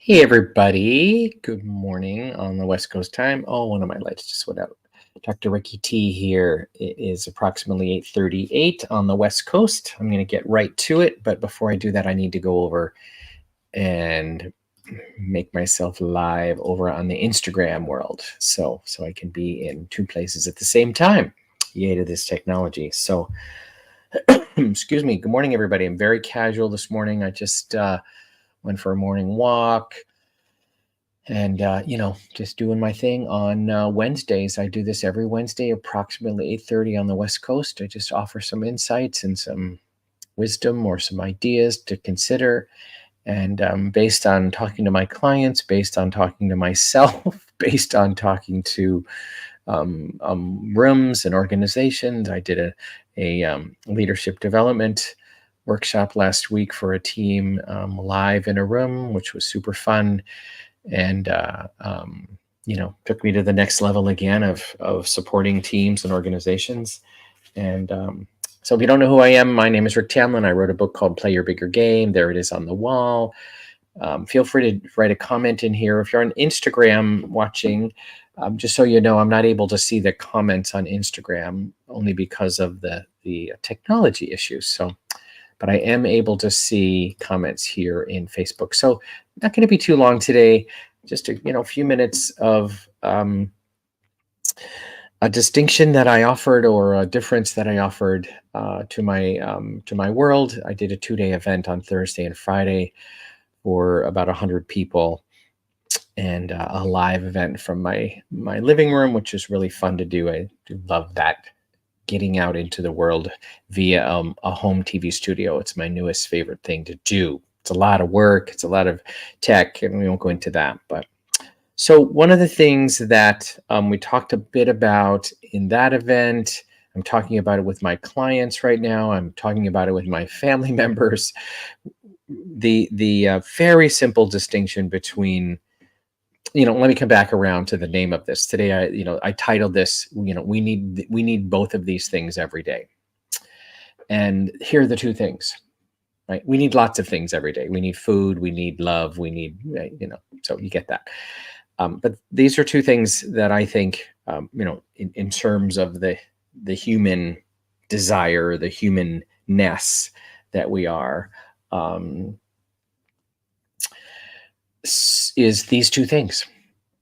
Hey everybody, good morning on the West Coast time. Oh, one of my lights just went out. Dr. Ricky T here. It is approximately 8:38 on the West Coast. I'm going to get right to it, but before I do that, I need to go over and make myself live over on the Instagram world. So I can be in two places at the same time. Yay to this technology. So excuse me. Good morning, everybody. I'm very casual this morning. I just went for a morning walk and just doing my thing on Wednesdays. I do this every Wednesday, approximately 8:30 on the West Coast. I just offer some insights and some wisdom or some ideas to consider. And based on talking to my clients, based on talking to myself, based on talking to rooms and organizations. I did a leadership development workshop last week for a team live in a room, which was super fun, and took me to the next level again of supporting teams and organizations. And so if you don't know who I am, my name is Rick Tamlin. I wrote a book called Play Your Bigger Game. There it is on the wall. Feel free to write a comment in here. If you're on Instagram watching, just so you know, I'm not able to see the comments on Instagram only because of the technology issues. But I am able to see comments here in Facebook. So not going to be too long today. Just a few minutes of a distinction that I offered, or a difference that I offered to my world. I did a 2-day event on Thursday and Friday for about 100 people, and a live event from my living room, which is really fun to do. I do love that, getting out into the world via a home TV studio. It's my newest favorite thing to do. It's a lot of work. It's a lot of tech, and we won't go into that. But so one of the things that we talked a bit about in that event, I'm talking about it with my clients right now. I'm talking about it with my family members. The very simple distinction between, let me come back around to the name of this today. I titled this, we need both of these things every day. And here are the two things, right? We need lots of things every day. We need food, we need love, we need, so you get that. But these are two things that I think, in terms of the human desire, the humanness that we are, is these two things.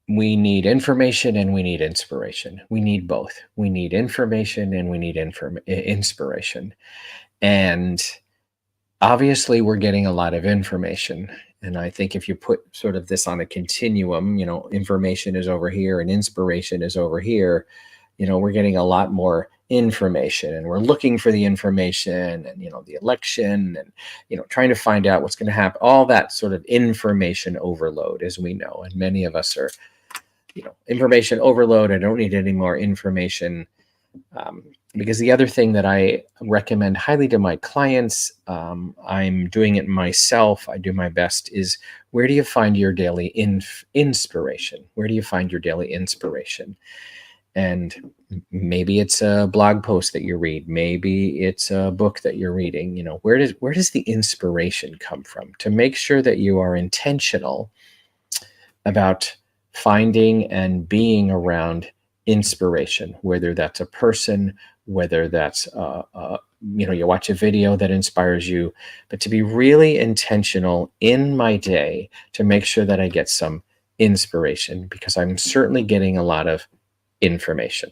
We need information and we need inspiration. We need both. We need information and we need inspiration. And obviously we're getting a lot of information. And I think if you put sort of this on a continuum, information is over here and inspiration is over here, we're getting a lot more information, and we're looking for the information, and the election, and trying to find out what's going to happen, all that sort of information overload, as we know. And many of us are information overload. I don't need any more information. Because the other thing that I recommend highly to my clients, I'm doing it myself, I do my best, is where do you find your daily inspiration? Where do you find your daily inspiration? And maybe it's a blog post that you read. Maybe it's a book that you're reading. Where does the inspiration come from? To make sure that you are intentional about finding and being around inspiration, whether that's a person, whether that's you watch a video that inspires you, but to be really intentional in my day to make sure that I get some inspiration, because I'm certainly getting a lot of information.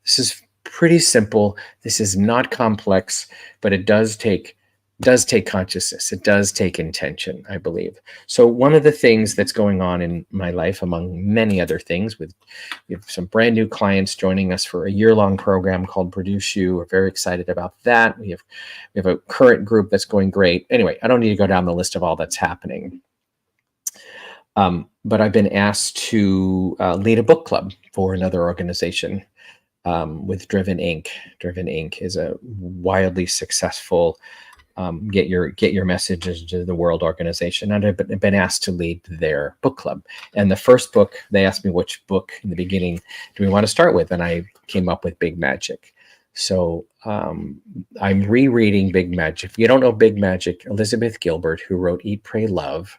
This is pretty simple. This is not complex, but it does take consciousness. It does take intention, I believe. So one of the things that's going on in my life, among many other things, we have some brand new clients joining us for a year-long program called Produce You. We're very excited about that. We have a current group that's going great. Anyway, I don't need to go down the list of all that's happening. But I've been asked to lead a book club for another organization with Driven Inc. Driven Inc. is a wildly successful get your messages to the world organization, and I've been asked to lead their book club. And the first book, they asked me which book in the beginning do we want to start with, and I came up with Big Magic. So I'm rereading Big Magic. If you don't know Big Magic, Elizabeth Gilbert, who wrote Eat, Pray, Love,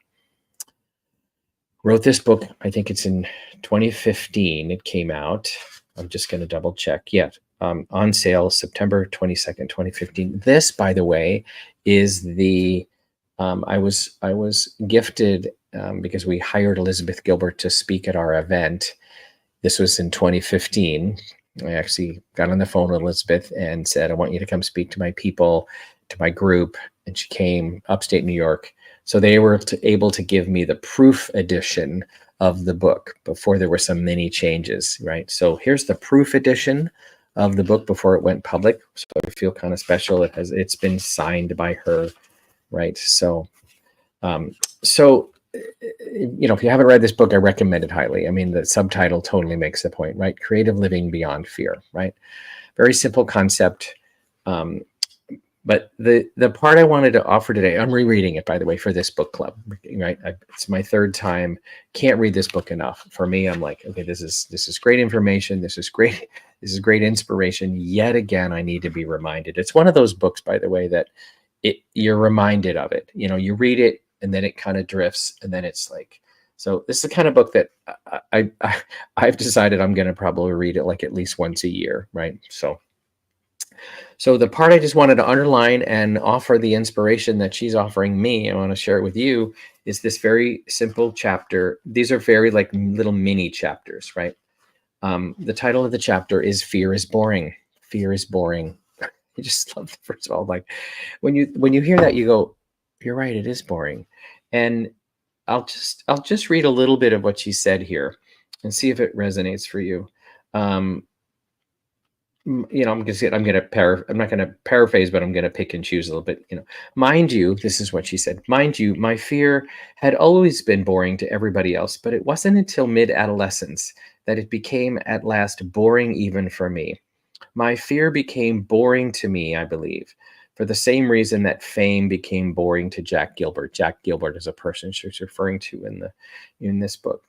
wrote this book. I think it's in 2015. It came out. I'm just going to double check. Yeah, on sale September 22nd, 2015. This, by the way, is the I was gifted because we hired Elizabeth Gilbert to speak at our event. This was in 2015. I actually got on the phone with Elizabeth and said, I want you to come speak to my people, to my group. And she came upstate New York. So they were able to give me the proof edition of the book before there were some many changes, right? So here's the proof edition of the book before it went public. So I feel kind of special. It's been signed by her, right? So if you haven't read this book, I recommend it highly. I mean, the subtitle totally makes the point, right? Creative Living Beyond Fear, right? Very simple concept. But the part I wanted to offer today, I'm rereading it, by the way, for this book club, right? It's my third time. Can't read this book enough. For me, I'm like, okay, this is great information. This is great inspiration. Yet again, I need to be reminded. It's one of those books, by the way, that you're reminded of it. You read it and then it kind of drifts, and then it's like, so this is the kind of book that I've decided I'm going to probably read it like at least once a year, right? So the part I just wanted to underline and offer the inspiration that she's offering me, I want to share it with you, is this very simple chapter. These are very like little mini chapters, right? The title of the chapter is Fear is Boring. Fear is boring. I just love the first of all, like when you hear that, you go, you're right, it is boring. And I'll just read a little bit of what she said here and see if it resonates for you. I'm not going to paraphrase, but I'm going to pick and choose a little bit. Mind you, this is what she said. Mind you, my fear had always been boring to everybody else, but it wasn't until mid-adolescence that it became at last boring even for me. My fear became boring to me, I believe, for the same reason that fame became boring to Jack Gilbert. Jack Gilbert is a person she's referring to in this book.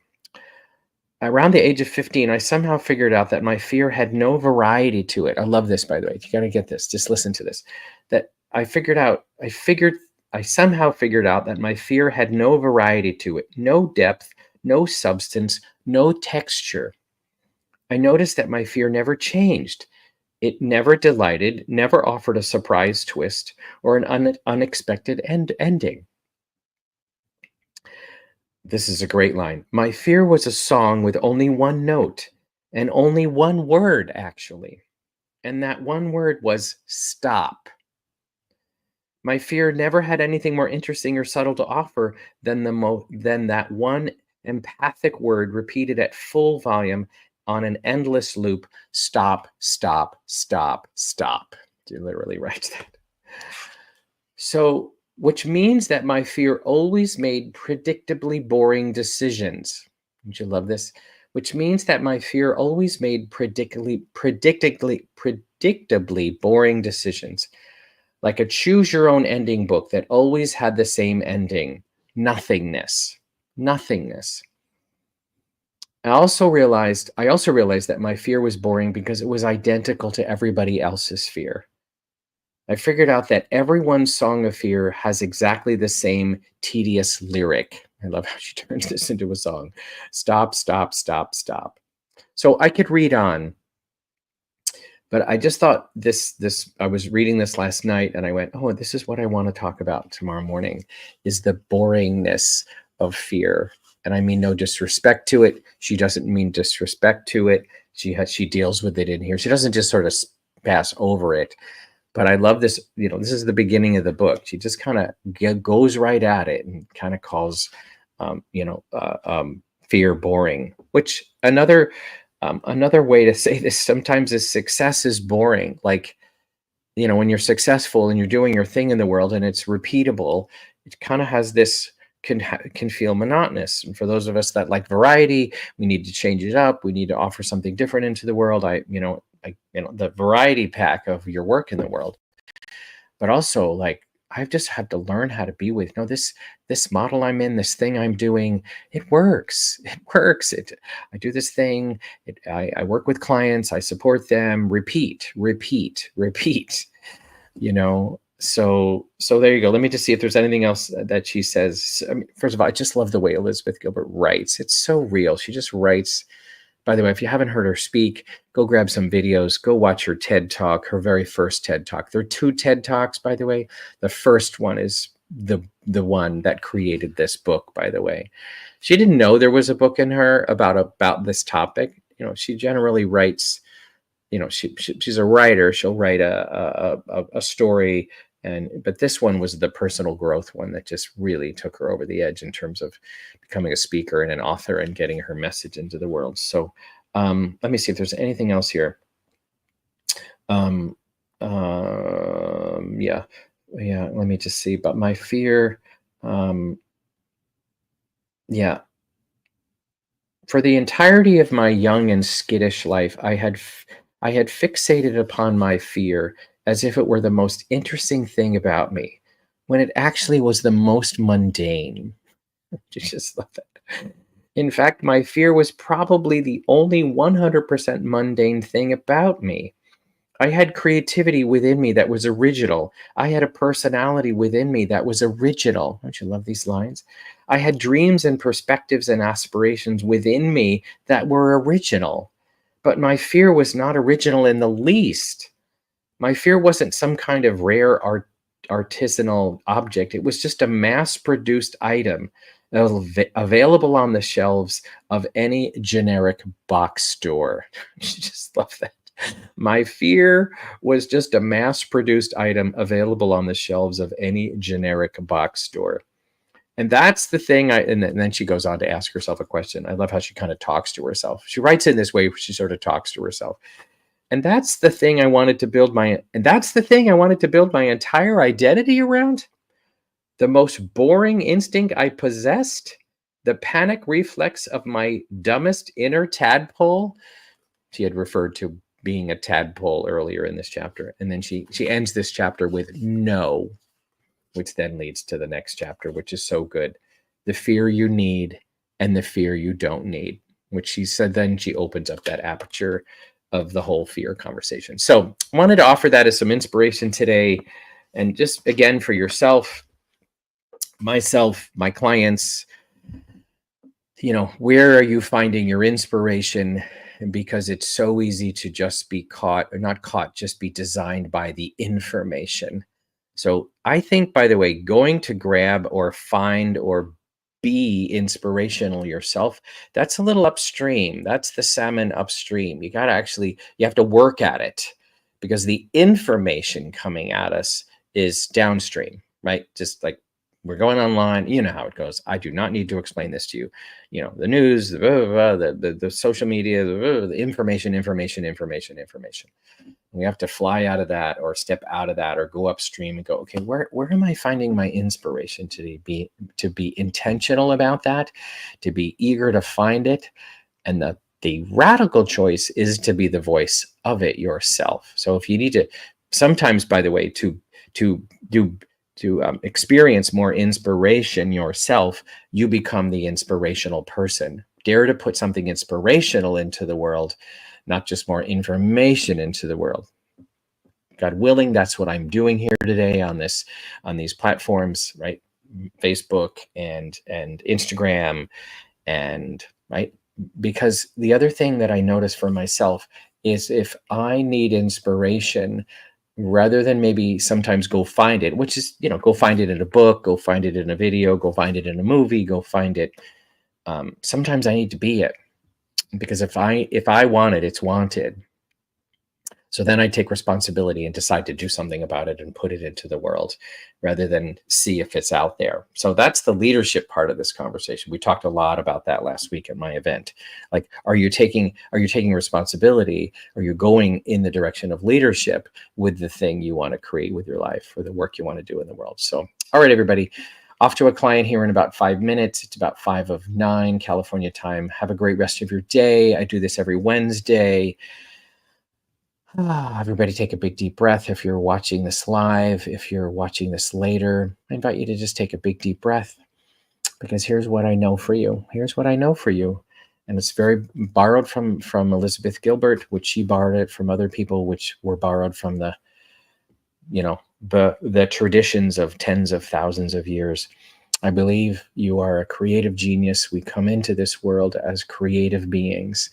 Around the age of 15, I somehow figured out that my fear had no variety to it. I love this, by the way. You got to get this. Just listen to this. That I somehow figured out that my fear had no variety to it, no depth, no substance, no texture. I noticed that my fear never changed. It never delighted, never offered a surprise twist or an unexpected ending. This is a great line. My fear was a song with only one note and only one word, actually. And that one word was stop. My fear never had anything more interesting or subtle to offer than that one empathic word repeated at full volume on an endless loop. Stop, stop, stop, stop. You literally write that. So, which means that my fear always made predictably boring decisions. Don't you love this? Which means that my fear always made predictably boring decisions. Like a choose your own ending book that always had the same ending. Nothingness. I also realized that my fear was boring because it was identical to everybody else's fear. I figured out that everyone's song of fear has exactly the same tedious lyric. I love how she turns this into a song. Stop, stop, stop, stop. So I could read on, but I just thought I was reading this last night and I went, oh, this is what I want to talk about tomorrow morning, is the boringness of fear. And I mean no disrespect to it. She doesn't mean disrespect to it. She deals with it in here. She doesn't just sort of pass over it. But I love this, this is the beginning of the book. She just kind of goes right at it and kind of calls, fear boring, which another way to say this sometimes is success is boring. Like, when you're successful and you're doing your thing in the world and it's repeatable, it kind of has this, can feel monotonous. And for those of us that like variety, we need to change it up. We need to offer something different into the world. The variety pack of your work in the world, but also like I've just had to learn how to be with, this model I'm in, this thing I'm doing, it works. I do this thing. I work with clients. I support them. Repeat. So there you go. Let me just see if there's anything else that she says. I mean, first of all, I just love the way Elizabeth Gilbert writes. It's so real. She just writes. By the way, if you haven't heard her speak, go grab some videos. Go watch her TED Talk, her very first TED Talk. There are two TED Talks, by the way. The first one is the one that created this book, by the way. She didn't know there was a book in her about this topic. She generally writes, she's a writer. She'll write a story, but this one was the personal growth one that just really took her over the edge in terms of becoming a speaker and an author and getting her message into the world. So let me see if there's anything else here. Yeah, let me just see. But my fear, yeah. For the entirety of my young and skittish life, I had fixated upon my fear as if it were the most interesting thing about me, when it actually was the most mundane. Just love that. In fact, my fear was probably the only 100% mundane thing about me. I had creativity within me that was original. I had a personality within me that was original. Don't you love these lines? I had dreams and perspectives and aspirations within me that were original. But my fear was not original in the least. My fear wasn't some kind of rare artisanal object. It was just a mass-produced item available on the shelves of any generic box store. You just love that. My fear was just a mass-produced item available on the shelves of any generic box store. And that's the thing. And then she goes on to ask herself a question. I love how she kind of talks to herself. She writes in this way. She sort of talks to herself. And that's the thing I wanted to build my entire identity around. The most boring instinct I possessed, the panic reflex of my dumbest inner tadpole. She had referred to being a tadpole earlier in this chapter. And then she ends this chapter with no, which then leads to the next chapter, which is so good. The fear you need and the fear you don't need, which she said, then she opens up that aperture of the whole fear conversation. So I wanted to offer that as some inspiration today. And just again, for yourself, myself, my clients, where are you finding your inspiration? Because it's so easy to just be caught, or not caught, just be designed by the information. So I think, by the way, going to grab or find or be inspirational yourself, that's a little upstream. That's the salmon upstream. You have to work at it, because the information coming at us is downstream, right? Just like we're going online, you know how it goes. I do not need to explain this to you. The news, the social media, the information. We have to fly out of that, or step out of that, or go upstream and go, okay, where am I finding my inspiration to be intentional about that, to be eager to find it. And the radical choice is to be the voice of it yourself. So if you need to, sometimes, by the way, to experience more inspiration yourself, you become the inspirational person. Dare to put something inspirational into the world, not just more information into the world. God willing, that's what I'm doing here today on these platforms, right? Facebook and Instagram, and right. Because the other thing that I notice for myself is, if I need inspiration, rather than maybe sometimes go find it, which is, go find it in a book, go find it in a video, go find it in a movie, go find it. Sometimes I need to be it, because if I want it, it's wanted. So then I take responsibility and decide to do something about it and put it into the world, rather than see if it's out there. So that's the leadership part of this conversation. We talked a lot about that last week at my event. Like, are you taking responsibility? Are you going in the direction of leadership with the thing you want to create with your life, or the work you want to do in the world? So, all right, everybody, off to a client here in about 5 minutes. It's about 5:09 California time. Have a great rest of your day. I do this every Wednesday. Everybody take a big deep breath. If you're watching this live, if you're watching this later, I invite you to just take a big deep breath, because here's what I know for you. Here's what I know for you. And it's very borrowed from Elizabeth Gilbert, which she borrowed it from other people, which were borrowed from the the traditions of tens of thousands of years. I believe you are a creative genius. We come into this world as creative beings,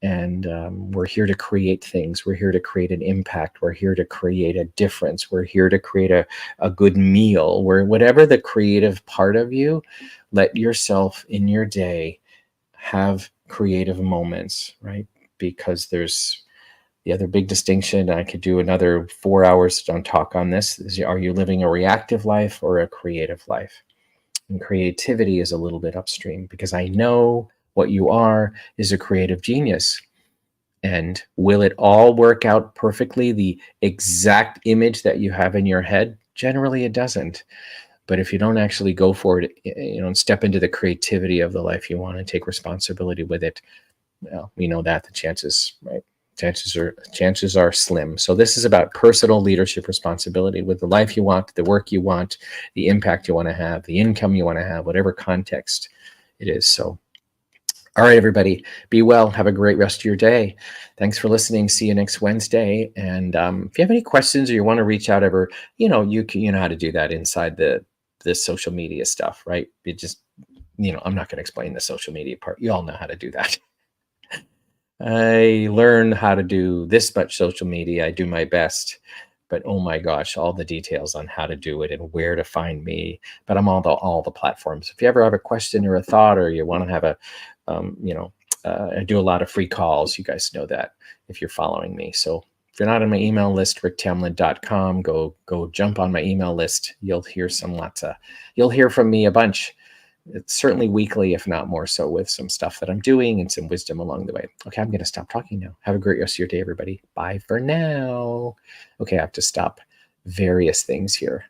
and we're here to create things. We're here to create an impact. We're here to create a difference. We're here to create a good meal. Where whatever the creative part of you, let yourself in your day have creative moments, right? Because there's the other big distinction. I could do another 4 hours on talk on this. Is, are you living a reactive life or a creative life? And creativity is a little bit upstream, because I know what you are is a creative genius. And will it all work out perfectly, the exact image that you have in your head? Generally, it doesn't. But if you don't actually go for it, and step into the creativity of the life you want and take responsibility with it, well, we know that the chances, right? Chances are slim. So this is about personal leadership responsibility with the life you want, the work you want, the impact you want to have, the income you want to have, whatever context it is. So, all right, everybody, be well. Have a great rest of your day. Thanks for listening. See you next Wednesday. And if you have any questions or you want to reach out ever, you know how to do that inside the social media stuff, right? It just, I'm not going to explain the social media part. You all know how to do that. I learn how to do this much social media. I do my best, but oh my gosh, all the details on how to do it and where to find me. But I'm on all the platforms. If you ever have a question or a thought, or you want to have I do a lot of free calls. You guys know that if you're following me. So if you're not on my email list, ricktamlin.com, go jump on my email list. You'll hear you'll hear from me a bunch. It's certainly weekly, if not more so, with some stuff that I'm doing and some wisdom along the way. Okay, I'm going to stop talking now. Have a great rest of your day, everybody. Bye for now. Okay, I have to stop various things here.